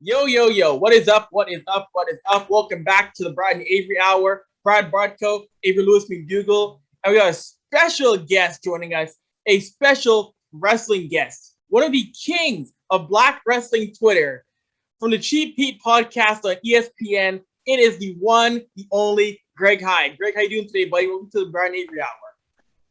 Yo, yo, yo, what is up? What is up? What is up? Welcome back to the Brad and Avery Hour. Brad Bartko, Avery Lewis-McDougall, and we got a special guest joining us, a special wrestling guest, one of the kings of Black Wrestling Twitter. From the Cheap Heat podcast on ESPN, it is the one, the only Greg Hyde. Greg, how you doing today, buddy? Welcome to the Brad and Avery Hour.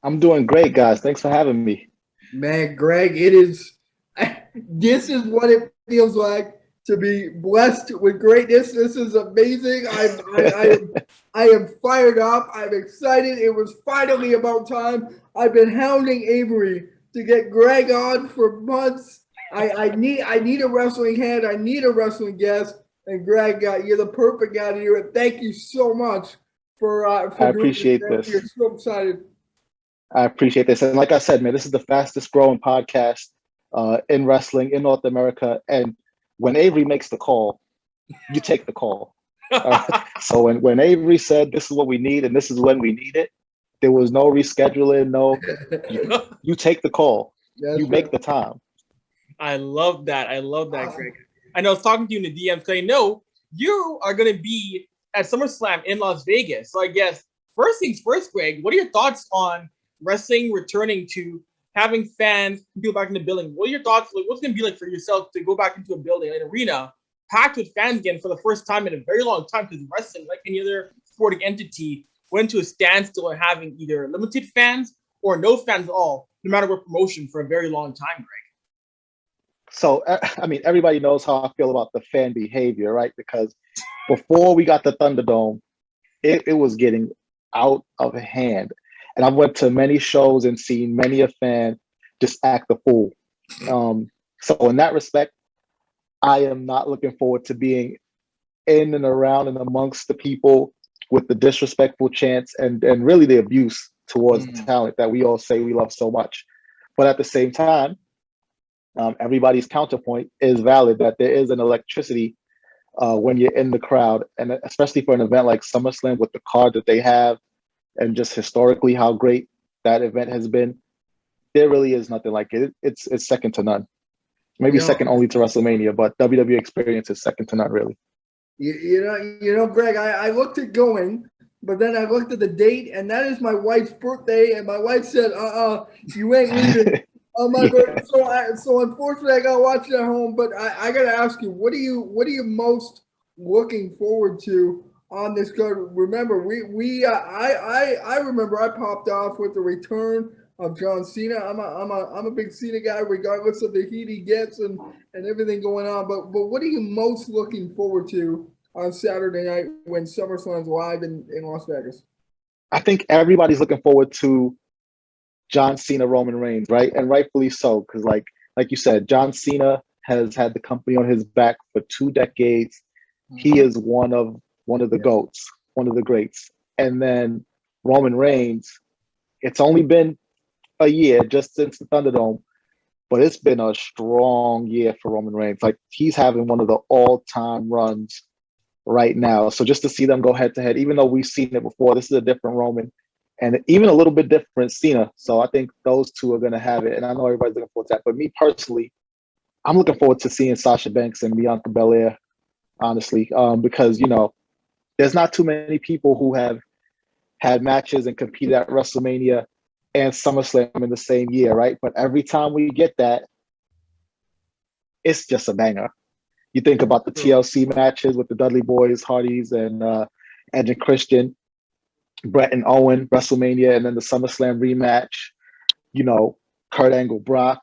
I'm doing great, guys. Thanks for having me. Man, Greg, this is what it feels like to be blessed with greatness. This is amazing. I am fired up. I'm excited. It was finally about time. I've been hounding Avery to get Greg on for months. I need a wrestling head. I need a wrestling guest. And Greg, you're the perfect guy to do it. Thank you so much for I appreciate doing this. this. You're so excited. I appreciate this. And like I said, man, this is the fastest growing podcast in wrestling in North America. And when Avery makes the call, you take the call. So when Avery said this is what we need and this is when we need it, there was no rescheduling, you take the call. That's you right. make the time. I love that, Greg. I know I was talking to you in the DM saying, no, you are going to be at Summerslam in Las Vegas. So I guess first things first, Greg, what are your thoughts on wrestling returning to having fans, people back in the building? What are your thoughts? Like, what's it going to be like for yourself to go back into a building, an arena, packed with fans again for the first time in a very long time? Because wrestling, like any other sporting entity, went to a standstill and having either limited fans or no fans at all, no matter what promotion, for a very long time, Greg. So, I mean, everybody knows how I feel about the fan behavior, right? Because before we got the Thunderdome, it was getting out of hand. And I went to many shows and seen many a fan just act the fool. So in that respect, I am not looking forward to being in and around and amongst the people with the disrespectful chants and really the abuse towards the talent that we all say we love so much. But at the same time, everybody's counterpoint is valid, that there is an electricity when you're in the crowd, and especially for an event like SummerSlam with the card that they have and just historically how great that event has been. There really is nothing like it. It's second to none. Maybe second only to WrestleMania, but WWE experience is second to none, really. You know, Greg, I looked at going, but then I looked at the date, and that is my wife's birthday, and my wife said, you ain't leaving on my birthday. So unfortunately, I got to watch it at home, but I got to ask you, what are you most looking forward to on this card? Remember, I remember I popped off with the return of John Cena. I'm a big Cena guy, regardless of the heat he gets and everything going on. But what are you most looking forward to on Saturday night when SummerSlam's live in Las Vegas? I think everybody's looking forward to John Cena, Roman Reigns, right? And rightfully so, because like you said, John Cena has had the company on his back for 2 decades. He is one of the GOATs, one of the greats. And then Roman Reigns, it's only been a year just since the Thunderdome, but it's been a strong year for Roman Reigns. Like, he's having one of the all-time runs right now. So just to see them go head-to-head, even though we've seen it before, this is a different Roman and even a little bit different Cena. So I think those two are going to have it. And I know everybody's looking forward to that. But me personally, I'm looking forward to seeing Sasha Banks and Bianca Belair, honestly, because, you know, there's not too many people who have had matches and competed at WrestleMania and SummerSlam in the same year, right? But every time we get that, it's just a banger. You think about the TLC matches with the Dudley Boys, Hardys, and Edge and Christian, Brett and Owen, WrestleMania, and then the SummerSlam rematch, you know, Kurt Angle, Brock,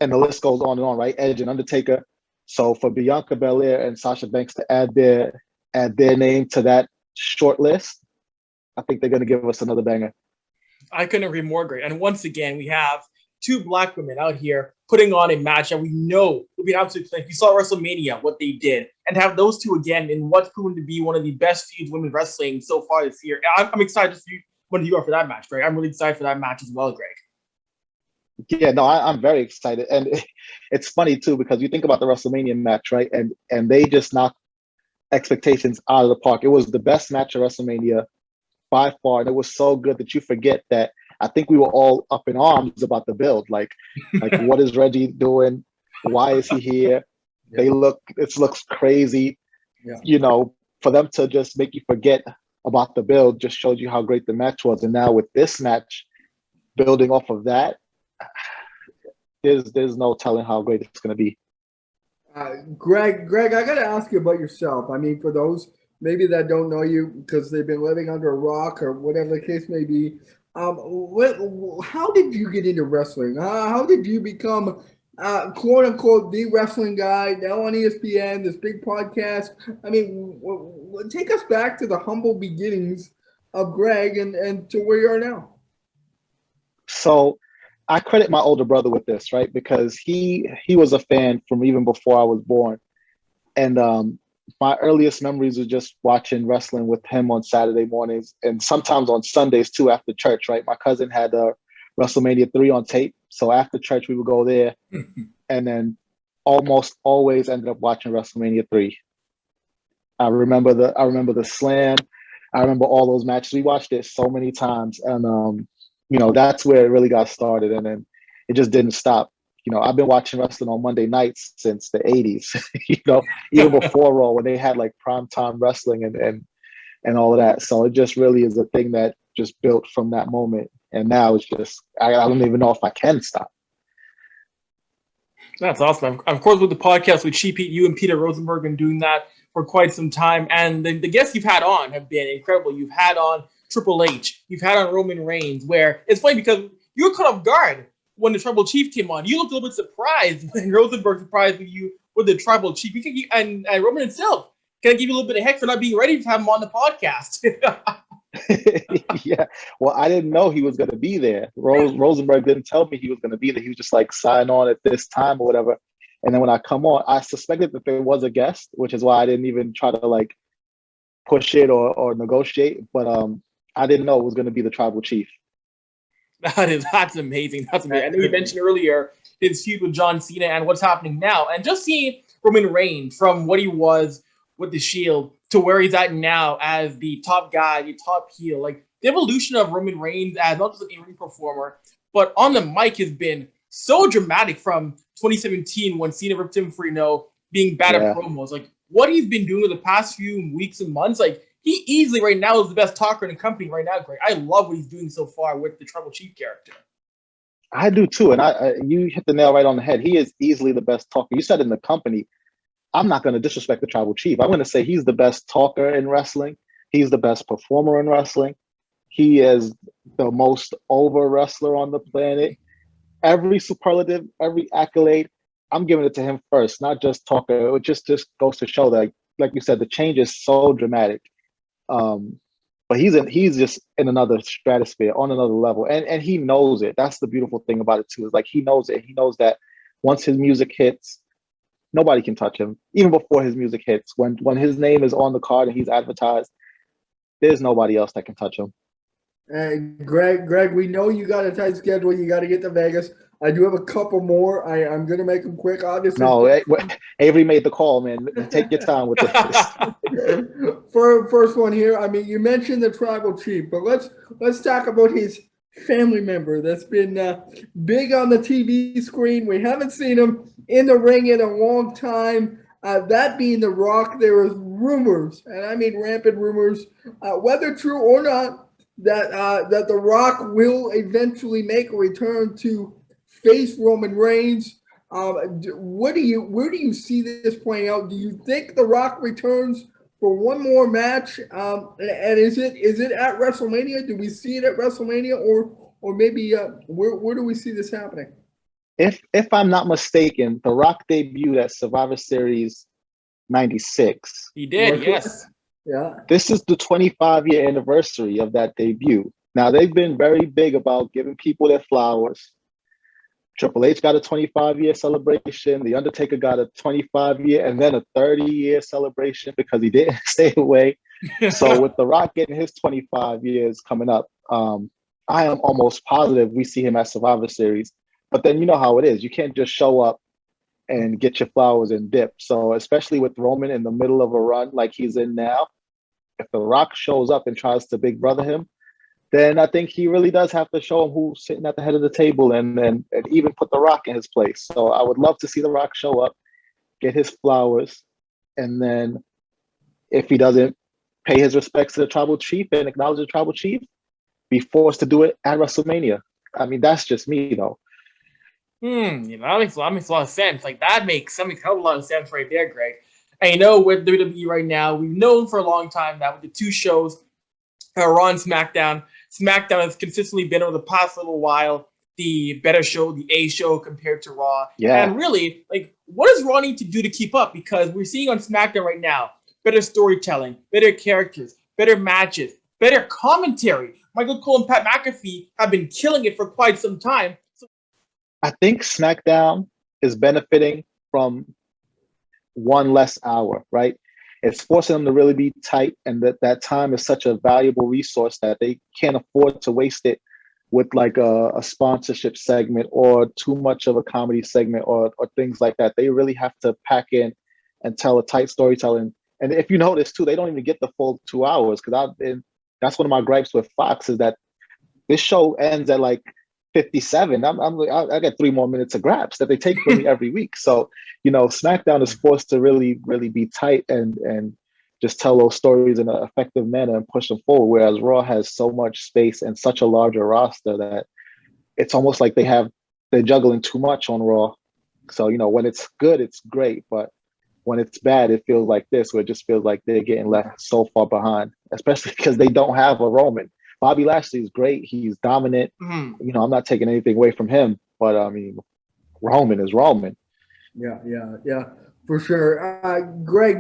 and the list goes on and on, right? Edge and Undertaker. So for Bianca Belair and Sasha Banks to add their name to that short list, I think they're going to give us another banger. I couldn't agree more, great. And once again, we have 2 Black women out here putting on a match that we know will be an absolute thing. You saw WrestleMania, what they did, and have those 2 again in what's proven to be one of the best feuds women's wrestling so far this year. I'm excited to see when you are for that match, Greg. I'm really excited for that match as well, Greg. Yeah, no, I'm very excited. And it's funny, too, because you think about the WrestleMania match, right? And they just knocked expectations out of the park. It was the best match of WrestleMania by far. And it was so good that you forget that I think we were all up in arms about the build. Like what is Reggie doing? Why is he here? It looks crazy. Yeah. You know, for them to just make you forget about the build just showed you how great the match was. And now with this match, building off of that, there's no telling how great it's going to be. Greg, I got to ask you about yourself. I mean, for those maybe that don't know you because they've been living under a rock or whatever the case may be, how did you get into wrestling? How did you become, quote unquote, the wrestling guy now on ESPN, this big podcast? I mean, take us back to the humble beginnings of Greg and to where you are now. So I credit my older brother with this, right? Because he was a fan from even before I was born. And my earliest memories are just watching wrestling with him on Saturday mornings and sometimes on Sundays too after church, right? My cousin had WrestleMania 3 on tape. So after church, we would go there and then almost always ended up watching WrestleMania 3. I remember the slam. I remember all those matches. We watched it so many times. And, you know, that's where it really got started. And then it just didn't stop. You know, I've been watching wrestling on Monday nights since the 80s, you know, even before Raw when they had like primetime wrestling and all of that. So it just really is a thing that just built from that moment. And now it's just, I don't even know if I can stop. That's awesome. Of course, with the podcast with Cheap Heat, you and Peter Rosenberg been doing that for quite some time. And the guests you've had on have been incredible. You've had on Triple H. You've had on Roman Reigns, where it's funny because you were caught off guard when the Tribal Chief came on. You looked a little bit surprised when Rosenberg surprised you with the Tribal Chief. And Roman himself kind of give you a little bit of heck for not being ready to have him on the podcast. Yeah, well, I didn't know he was going to be there. Rosenberg didn't tell me he was going to be there. He was just like, sign on at this time or whatever. And then when I come on, I suspected that there was a guest, which is why I didn't even try to like push it or negotiate. But I didn't know it was going to be the Tribal Chief. That's amazing. That's amazing. I know you mentioned earlier his feud with John Cena and what's happening now. And just seeing Roman Reigns from what he was with the Shield to where he's at now as the top guy, the top heel. Like the evolution of Roman Reigns as not just an in-ring performer, but on the mic has been so dramatic from 2017 when Cena ripped him for, being bad at promos. Like what he's been doing in the past few weeks and months, like he easily right now is the best talker in the company right now, Greg. I love what he's doing so far with the Tribal Chief character. I do too. And you hit the nail right on the head. He is easily the best talker. You said in the company, I'm not going to disrespect the Tribal Chief. I'm going to say he's the best talker in wrestling. He's the best performer in wrestling. He is the most over wrestler on the planet. Every superlative, every accolade, I'm giving it to him first, not just talker. It just goes to show that, like you said, the change is so dramatic. But he's just in another stratosphere, on another level, and he knows it. That's the beautiful thing about it too. Is like he knows it. He knows that once his music hits, nobody can touch him. Even before his music hits, when his name is on the card and he's advertised, there's nobody else that can touch him. Greg, we know you got a tight schedule. You got to get to Vegas. I do have a couple more. I'm going to make them quick, obviously. No, Avry made the call, man. Take your time with this. First one here. I mean, you mentioned the Tribal Chief, but let's talk about his family member that's been big on the TV screen. We haven't seen him in the ring in a long time. That being The Rock, there was rumors, and I mean rampant rumors, whether true or not, that The Rock will eventually make a return to face Roman Reigns. Where do you see this playing out? Do you think The Rock returns for one more match? And is it at WrestleMania? Do we see it at WrestleMania, or maybe where do we see this happening? If I'm not mistaken, The Rock debuted at Survivor Series 96. He did, yes. Yeah. This is the 25-year anniversary of that debut. Now, they've been very big about giving people their flowers. Triple H got a 25-year celebration. The Undertaker got a 25-year and then a 30-year celebration because he didn't stay away. So with The Rock getting his 25 years coming up, I am almost positive we see him at Survivor Series. But then you know how it is. You can't just show up and get your flowers and dip. So especially with Roman in the middle of a run like he's in now, if The Rock shows up and tries to big brother him, then I think he really does have to show him who's sitting at the head of the table and even put The Rock in his place. So I would love to see The Rock show up, get his flowers, and then if he doesn't pay his respects to the tribal chief and acknowledge the tribal chief, be forced to do it at WrestleMania. I mean, that's just me, though. That makes a lot of sense. Like that makes a hell of a lot of sense right there, Greg. And with WWE right now, we've known for a long time that with the two shows, Raw and SmackDown has consistently been over the past little while the better show, the A show compared to Raw. Yeah. And really, like, what does Raw need to do to keep up? Because we're seeing on SmackDown right now better storytelling, better characters, better matches, better commentary. Michael Cole and Pat McAfee have been killing it for quite some time. I think SmackDown is benefiting from one less hour, right? It's forcing them to really be tight, and that time is such a valuable resource that they can't afford to waste it with like a sponsorship segment or too much of a comedy segment or things like that. They really have to pack in and tell a tight storytelling. And if you notice too, they don't even get the full 2 hours, because that's one of my gripes with Fox, is that this show ends at like 57. I got 3 more minutes of grabs that they take from me every week. So, SmackDown is forced to really, really be tight and just tell those stories in an effective manner and push them forward. Whereas Raw has so much space and such a larger roster that it's almost like they're juggling too much on Raw. So, when it's good, it's great. But when it's bad, it feels like this, where it just feels like they're getting left so far behind, especially because they don't have a Roman. Bobby Lashley is great. He's dominant. I'm not taking anything away from him, but I mean, Roman is Roman. Yeah, for sure. Greg,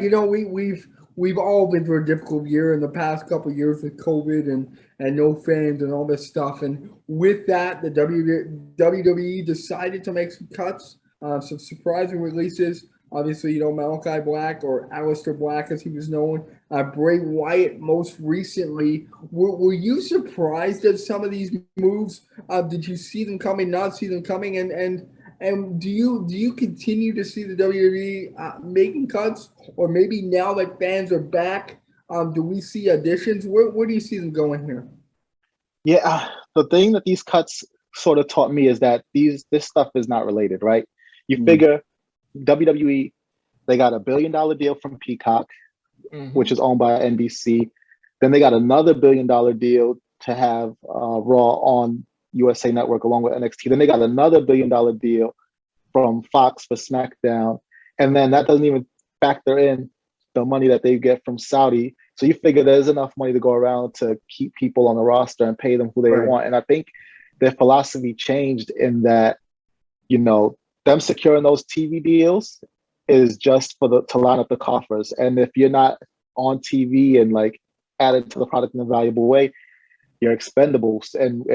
we've all been through a difficult year in the past couple of years with COVID and no fans and all this stuff. And with that, the WWE decided to make some cuts, some surprising releases. Obviously, Malachi Black, or Aleister Black as he was known, Bray Wyatt most recently. Were you surprised at some of these moves? Did you see them coming, not see them coming? And do you continue to see the WWE making cuts? Or maybe now that fans are back, do we see additions? Where do you see them going here? Yeah, the thing that these cuts sort of taught me is that this stuff is not related, right? You figure WWE, they got $1 billion deal from Peacock, which is owned by NBC. Then they got another $1 billion deal to have Raw on USA Network along with NXT. Then they got another $1 billion deal from Fox for SmackDown. And then that doesn't even factor in the money that they get from Saudi. So you figure there's enough money to go around to keep people on the roster and pay them who they want. And I think their philosophy changed in that, them securing those TV deals is just to line up the coffers. And if you're not on TV and like added to the product in a valuable way, you're expendable. And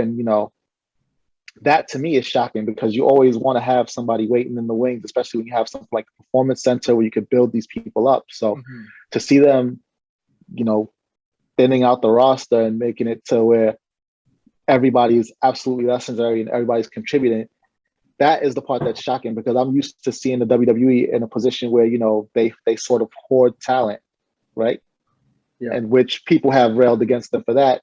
that to me is shocking, because you always want to have somebody waiting in the wings, especially when you have something like a performance center where you could build these people up. So to see them, thinning out the roster and making it to where everybody's absolutely necessary and everybody's contributing, that is the part that's shocking, because I'm used to seeing the WWE in a position where, they sort of hoard talent, right? Yeah. And which people have railed against them for that.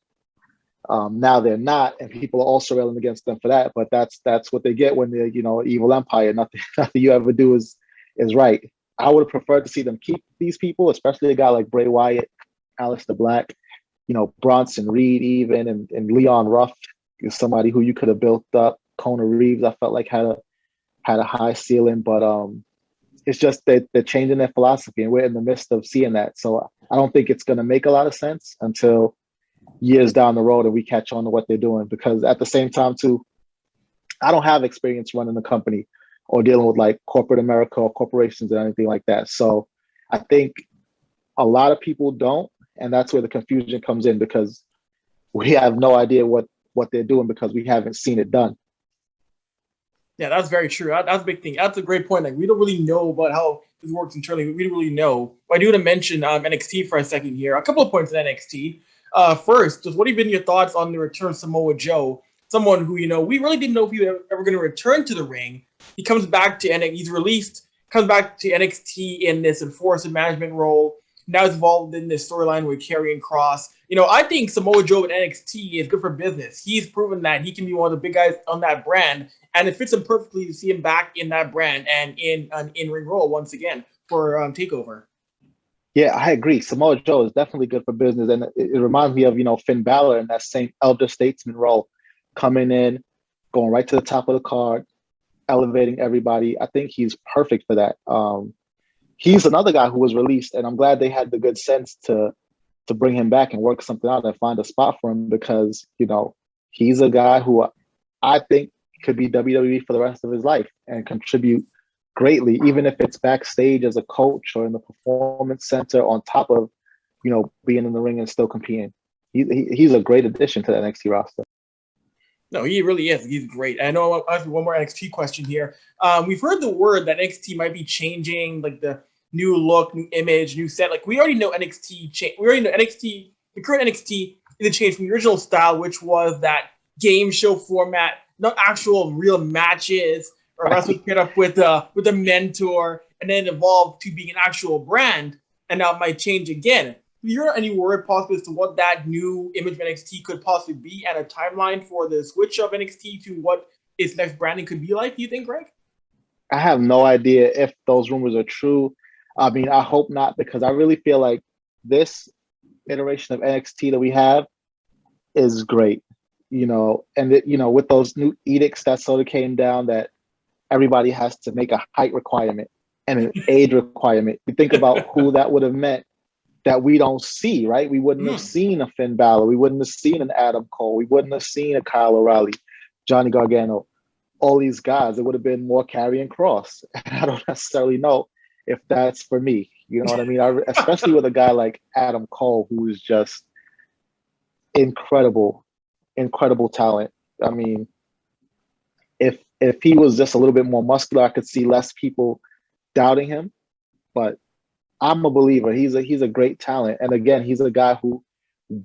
Now they're not, and people are also railing against them for that. But that's what they get when they're, evil empire. Nothing you ever do is right. I would have preferred to see them keep these people, especially a guy like Bray Wyatt, Aleister Black, Bronson Reed even, and Leon Ruff is somebody who you could have built up. Kona Reeves, I felt like had a high ceiling, but it's just that they're changing their philosophy, and we're in the midst of seeing that. So I don't think it's going to make a lot of sense until years down the road and we catch on to what they're doing. Because at the same time, too, I don't have experience running a company or dealing with like corporate America or corporations or anything like that. So I think a lot of people don't, and that's where the confusion comes in, because we have no idea what they're doing because we haven't seen it done. Yeah, that's very true. That's a big thing. That's a great point. Like, we don't really know about how this works internally. We don't really know. But I do want to mention NXT for a second here. A couple of points on NXT. First, just what have been your thoughts on the return of Samoa Joe? Someone who, we really didn't know if he was ever going to return to the ring. He comes back to NXT. He's released, comes back to NXT in this enforcement management role. Now he's involved in this storyline with Karrion Kross. I think Samoa Joe at NXT is good for business. He's proven that he can be one of the big guys on that brand, and it fits him perfectly to see him back in that brand and in an in-ring role once again. Takeover. Yeah, I agree. Samoa Joe is definitely good for business, and it reminds me of Finn Balor in that same elder statesman role, coming in, going right to the top of the card, elevating everybody. I think he's perfect for that. He's another guy who was released, and I'm glad they had the good sense to bring him back and work something out and find a spot for him because he's a guy who I think could be WWE for the rest of his life and contribute greatly, even if it's backstage as a coach or in the performance center on top of, being in the ring and still competing. He's a great addition to the NXT roster. No, he really is. He's great. I know I have one more NXT question here. We've heard the word that NXT might be changing, like the new look, new image, new set. Like we already know NXT. We already know NXT. The current NXT is a change from the original style, which was that game show format, not actual real matches or wrestling paired up with a mentor, and then evolved to being an actual brand. And now it might change again. Do you hear any word possibly as to what that new image of NXT could possibly be and a timeline for the switch of NXT to what its next branding could be like? Do you think, Greg? I have no idea if those rumors are true. I mean, I hope not, because I really feel like this iteration of NXT that we have is great, and with those new edicts that sort of came down that everybody has to make a height requirement and an age requirement. You think about who that would have meant that we don't see, right? We wouldn't have seen a Finn Balor. We wouldn't have seen an Adam Cole. We wouldn't have seen a Kyle O'Reilly, Johnny Gargano, all these guys. It would have been more Karrion Kross. I don't necessarily know if that's for me. You know what I mean? Especially with a guy like Adam Cole, who is just incredible talent. I mean, if he was just a little bit more muscular, I could see less people doubting him. But I'm a believer. He's a great talent. And again, he's a guy who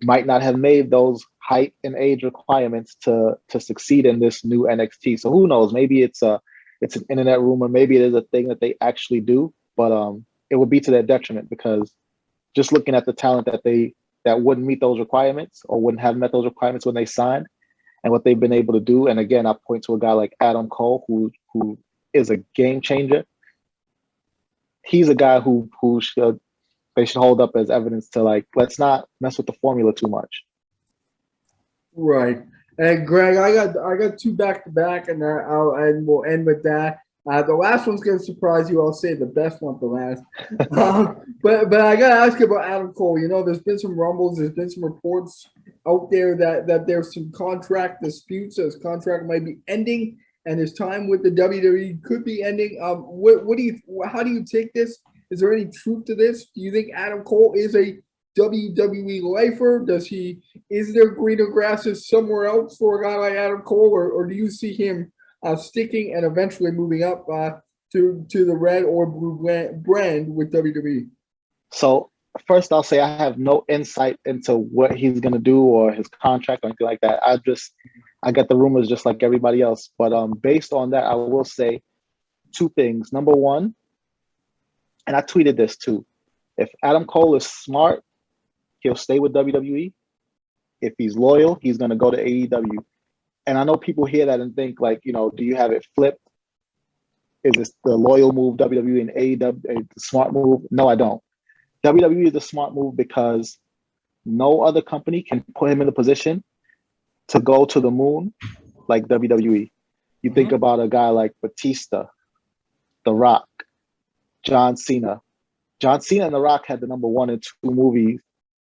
might not have made those height and age requirements to succeed in this new NXT. So who knows? Maybe it's an internet rumor. Maybe it is a thing that they actually do. But it would be to their detriment, because just looking at the talent that wouldn't meet those requirements or wouldn't have met those requirements when they signed and what they've been able to do. And again, I point to a guy like Adam Cole, who is a game changer. He's a guy who they should hold up as evidence to, like, let's not mess with the formula too much. Right. And Greg, I got two back to back, and we'll end with that. The last one's gonna surprise you. I'll say the best one for last. But I gotta ask you about Adam Cole. There's been some rumbles. There's been some reports out there that there's some contract disputes. So his contract might be ending, and his time with the WWE could be ending. How do you take this? Is there any truth to this? Do you think Adam Cole is a WWE lifer? Is there greener grasses somewhere else for a guy like Adam Cole, or do you see him sticking and eventually moving up to the red or blue brand with WWE? So first, I'll say I have no insight into what he's going to do or his contract or anything like that. I get the rumors just like everybody else. But based on that, I will say two things. Number one, and I tweeted this too, if Adam Cole is smart, he'll stay with WWE. If he's loyal, he's going to go to AEW. And I know people hear that and think, like, do you have it flipped? Is this the loyal move, WWE, and AEW the smart move? No, I don't. WWE is the smart move because no other company can put him in a position to go to the moon like WWE. You think about a guy like Batista, The Rock, John Cena. John Cena and The Rock had the number 1 and 2 movies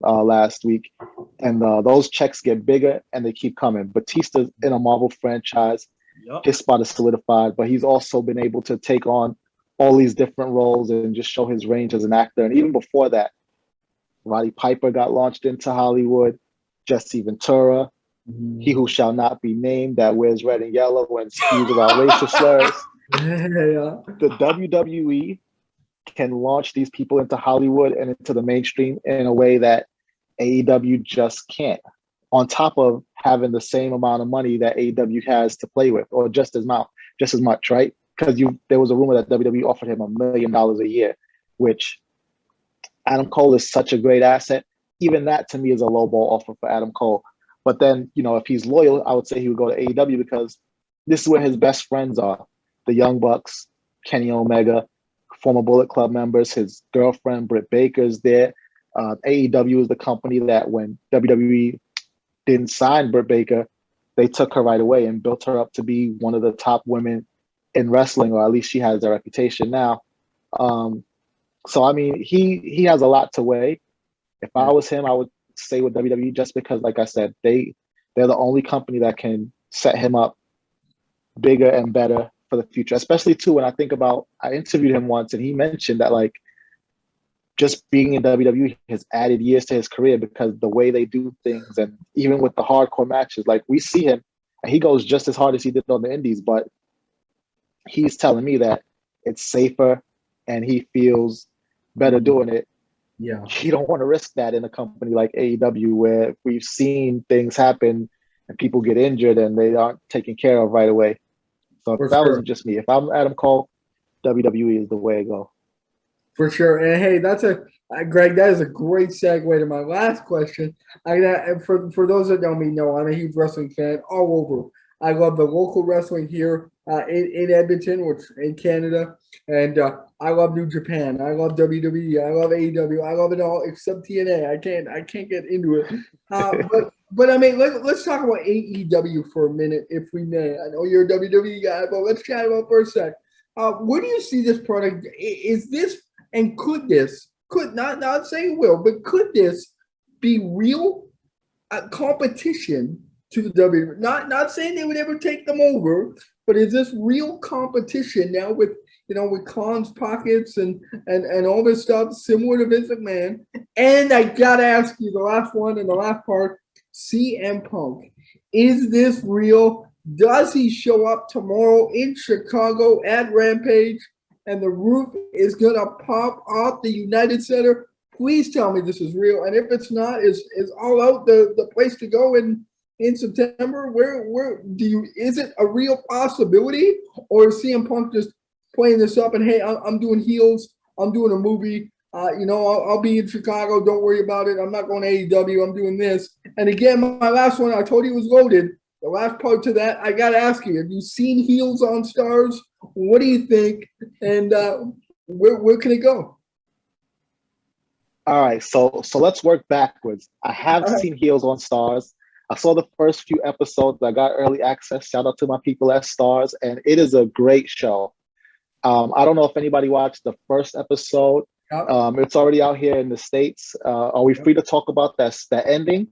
last week, and those checks get bigger and they keep coming. Batista's in a Marvel franchise. Yep. His spot is solidified, but he's also been able to take on all these different roles and just show his range as an actor. And even before that, Roddy Piper got launched into Hollywood, Jesse Ventura, he who shall not be named, that wears red and yellow and spews around racial slurs. The WWE can launch these people into Hollywood and into the mainstream in a way that AEW just can't, on top of having the same amount of money that AEW has to play with, or just as much, right? Because there was a rumor that WWE offered him $1 million a year, which Adam Cole is such a great asset. Even that to me is a lowball offer for Adam Cole. But then, if he's loyal, I would say he would go to AEW because this is where his best friends are. The Young Bucks, Kenny Omega, former Bullet Club members. His girlfriend, Britt Baker's there. AEW is the company that when WWE didn't sign Britt Baker, they took her right away and built her up to be one of the top women in wrestling, or at least she has a reputation now. So, I mean, he has a lot to weigh. If I was him, I would stay with WWE just because, like I said, they're the only company that can set him up bigger and better for the future. Especially, too, when I think about, I interviewed him once and he mentioned that, like, just being in WWE has added years to his career because the way they do things, and even with the hardcore matches, like we see him and he goes just as hard as he did on the indies, but he's telling me that it's safer and he feels better doing it. Yeah. You don't want to risk that in a company like AEW where we've seen things happen and people get injured and they aren't taken care of right away. So if that was just me, if I'm Adam Cole, WWE is the way to go. For sure. And hey, that's Greg, that is a great segue to my last question. For those that don't know, I'm a huge wrestling fan all over. I love the local wrestling here in Edmonton, which in Canada, and I love New Japan. I love WWE. I love AEW. I love it all except TNA. I can't get into it. But I mean, let's talk about AEW for a minute, if we may. I know you're a WWE guy, but let's chat about it for a sec. Where do you see this product? Is this, and could not saying will, but could this be real competition to the WWE? Not saying they would ever take them over, but is this real competition now with Khan's pockets and all this stuff similar to Vince McMahon? And I gotta ask you the last one and the last part: CM Punk. Is this real? Does he show up tomorrow in Chicago at Rampage and the roof is going to pop off the United Center? Please tell me this is real. And if it's not, is All Out the place to go in September? Is it a real possibility? Or is CM Punk just playing this up and, hey, I'm doing heels. I'm doing a movie. I'll be in Chicago. Don't worry about it. I'm not going to AEW. I'm doing this. And again, my last one, I told you was loaded. The last part to that, I got to ask you, have you seen Heels on Stars? What do you think? And where can it go? All right, so let's work backwards. I have seen Heels on Stars. I saw the first few episodes. I got early access. Shout out to my people at Stars. And it is a great show. I don't know if anybody watched the first episode. It's already out here in the States. Are we free to talk about that ending?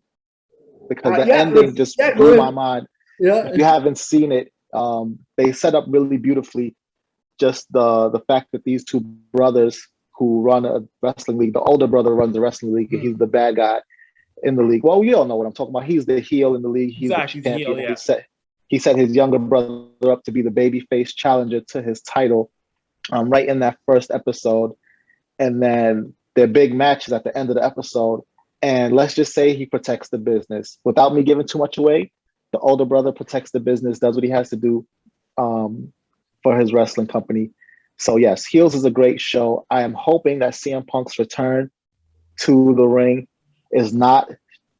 Because the ending just blew my mind. Yeah. If you haven't seen it, they set up really beautifully just the fact that these two brothers who run a wrestling league, the older brother runs a wrestling league, and he's the bad guy in the league. Well, we all know what I'm talking about. He's the heel in the league. He's the champion. Heel, yeah. He set his younger brother up to be the babyface challenger to his title right in that first episode. And then their big match is at the end of the episode. And let's just say he protects the business. Without me giving too much away, the older brother protects the business, does what he has to do for his wrestling company. So yes, Heels is a great show. I am hoping that CM Punk's return to the ring is not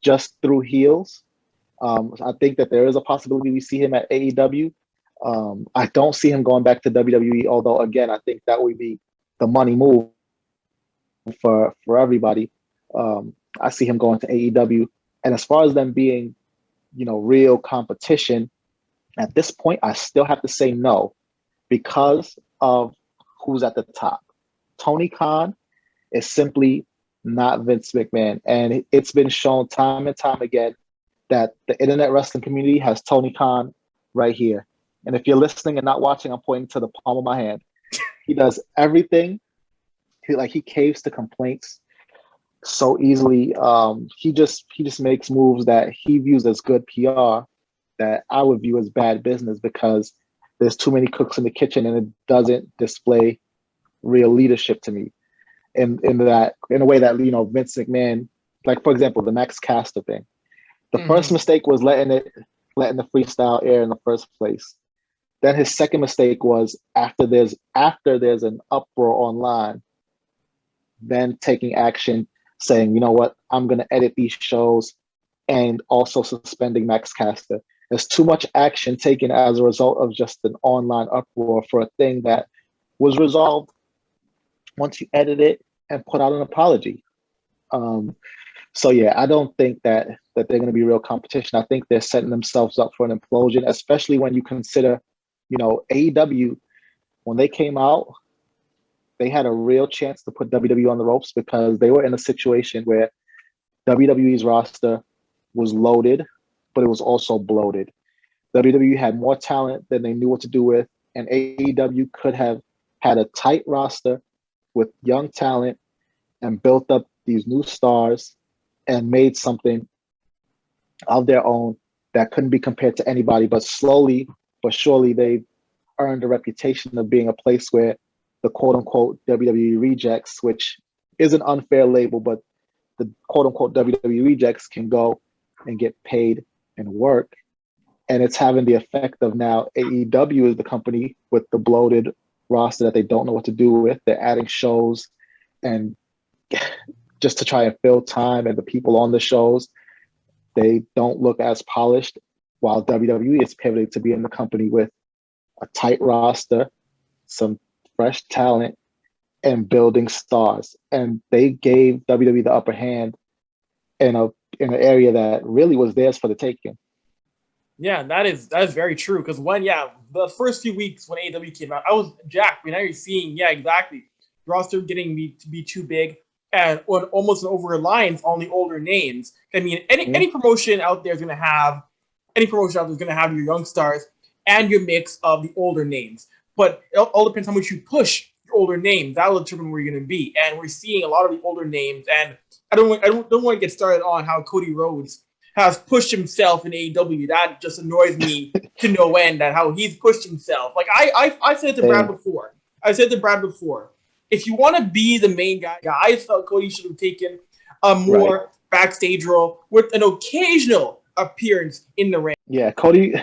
just through Heels. I think that there is a possibility we see him at AEW. I don't see him going back to WWE, although again, I think that would be the money move for everybody. I see him going to AEW. And as far as them being, real competition, at this point, I still have to say no because of who's at the top. Tony Khan is simply not Vince McMahon. And it's been shown time and time again that the internet wrestling community has Tony Khan right here. And if you're listening and not watching, I'm pointing to the palm of my hand. He does everything. He caves to complaints so easily. He just makes moves that he views as good PR that I would view as bad business because there's too many cooks in the kitchen and it doesn't display real leadership to me in a way that Vince McMahon, like for example the Max Caster thing. The first mistake was letting the freestyle air in the first place. Then his second mistake was after there's an uproar online, then taking action, saying, you know what, I'm going to edit these shows, and also suspending Max Caster. There's too much action taken as a result of just an online uproar for a thing that was resolved once you edit it and put out an apology. So yeah, I don't think that they're going to be real competition. I think they're setting themselves up for an implosion, especially when you consider, AEW, when they came out, they had a real chance to put WWE on the ropes because they were in a situation where WWE's roster was loaded, but it was also bloated. WWE had more talent than they knew what to do with, and AEW could have had a tight roster with young talent and built up these new stars and made something of their own that couldn't be compared to anybody. But slowly but surely, they earned a reputation of being a place where the quote-unquote WWE rejects, which is an unfair label, but the quote-unquote WWE rejects can go and get paid and work. And it's having the effect of now AEW is the company with the bloated roster that they don't know what to do with. They're adding shows and just to try and fill time, and the people on the shows, they don't look as polished, while WWE is pivoting to being the company with a tight roster, some fresh talent, and building stars. And they gave WWE the upper hand in an area that really was theirs for the taking. Yeah, that is very true. Because the first few weeks when AEW came out, I was jacked. Now you're seeing, exactly, roster getting to be too big and almost an over-reliance on the older names. I mean, any promotion out there is going to have your young stars and your mix of the older names. But it all depends how much you push your older names. That will determine where you're going to be. And we're seeing a lot of the older names. And I don't want to get started on how Cody Rhodes has pushed himself in AEW. That just annoys me to no end. That how he's pushed himself. Like I said to Brad before. If you want to be the main guy, I felt Cody should have taken a more backstage role with an occasional appearance in the ring. Yeah, Cody,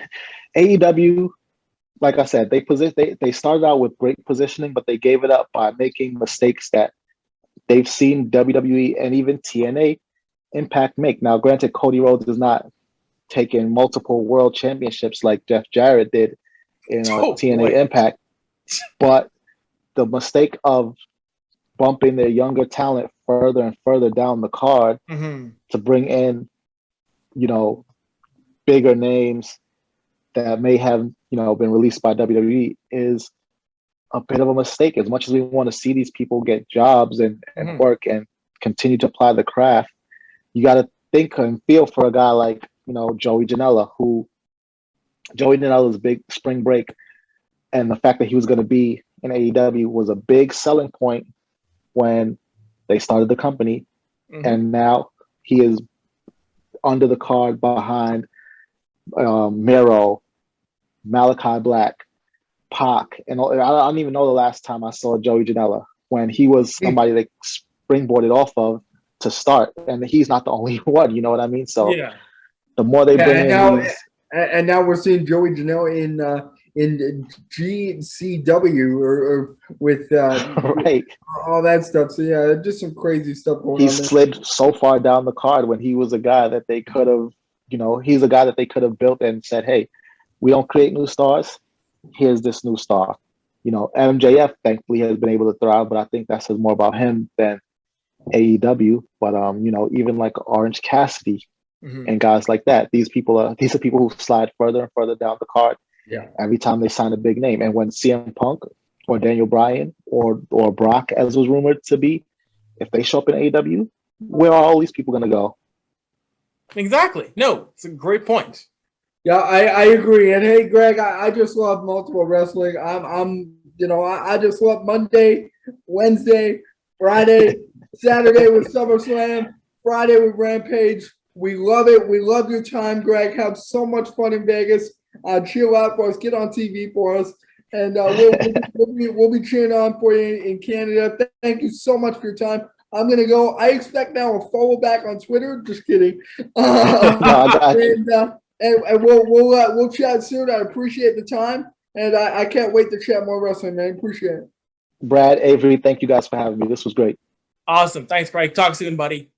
AEW, like I said, they started out with great positioning, but they gave it up by making mistakes that they've seen WWE and even TNA Impact make. Now, granted, Cody Rhodes is not taking multiple world championships like Jeff Jarrett did in TNA Impact, but the mistake of bumping their younger talent further and further down the card to bring in, bigger names that may have, been released by WWE is a bit of a mistake. As much as we want to see these people get jobs and work and continue to apply the craft, you got to think and feel for a guy like, Joey Janela, Joey Janela's big spring break and the fact that he was going to be in AEW was a big selling point when they started the company. And now he is under the card behind Miro, Malachi Black, Pac, and I don't even know the last time I saw Joey Janela, when he was somebody they springboarded off of to start, and he's not the only one. You know what I mean? So the more they bring and now we're seeing Joey Janela in GCW or with all that stuff. So just some crazy stuff going on. He slid so far down the card when he was a guy that they could have, he's a guy that they could have built and said, hey, we don't create new stars. Here's this new star. MJF thankfully has been able to thrive, but I think that says more about him than AEW. But even like Orange Cassidy and guys like that, these are people who slide further and further down the card. Yeah. Every time they sign a big name. And when CM Punk or Daniel Bryan or Brock, as was rumored to be, if they show up in AEW, where are all these people going to go? Exactly. No, it's a great point. Yeah, I agree. And hey, Greg, I just love multiple wrestling. I just love Monday, Wednesday, Friday, Saturday with SummerSlam, Friday with Rampage. We love it. We love your time, Greg. Have so much fun in Vegas. Chill out for us. Get on TV for us. And we'll be cheering on for you in Canada. Thank you so much for your time. I'm going to go. I expect now a follow back on Twitter. Just kidding. And we'll chat soon. I appreciate the time. And I can't wait to chat more wrestling, man. Appreciate it. Brad, Avry, thank you guys for having me. This was great. Awesome. Thanks, Greg. Talk soon, buddy.